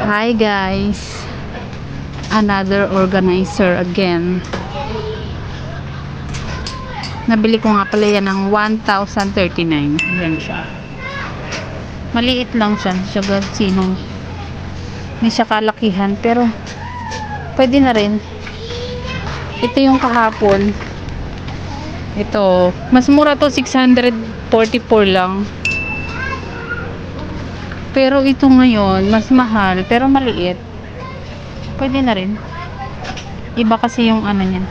Hi guys, another organizer again. Nabili ko nga pala yan ng 1,039. Yan siya. Maliit lang siya. Sugar sinong. Hindi siya kalakihan pero pwede na rin. Ito yung kahapon. Ito, mas mura to, 644 lang. Pero ito ngayon, mas mahal, pero maliit. Pwede na rin. Iba kasi yung ano niya.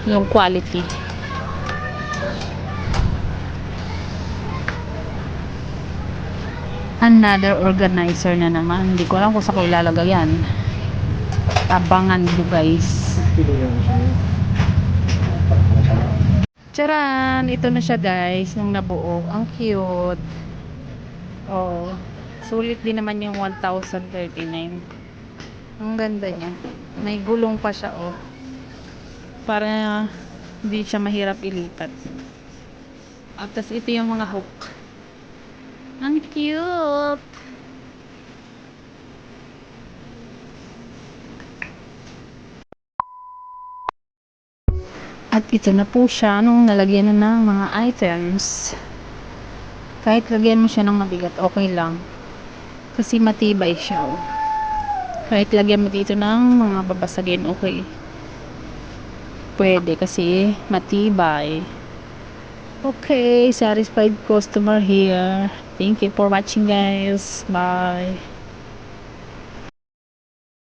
Yung quality. Another organizer na naman. Hindi ko alam kung saan ko ilalagay yan. Abangan nyo guys. Charan! Ito na siya guys. Nung nabuo. Ang cute. Oh, sulit din naman yung 1,039. Ang ganda niya. May gulong pa siya oh. Para hindi siya mahirap ilipat. At tas ito yung mga hook. Ang cute. At ito na po siya nung nalagyan na ng mga items. Kahit lagyan mo siya ng mabigat, okay lang. Kasi matibay siya oh. Kahit lagyan mo dito ng mga babasagin, okay. Pwede kasi matibay. Okay, satisfied customer here. Thank you for watching guys. Bye.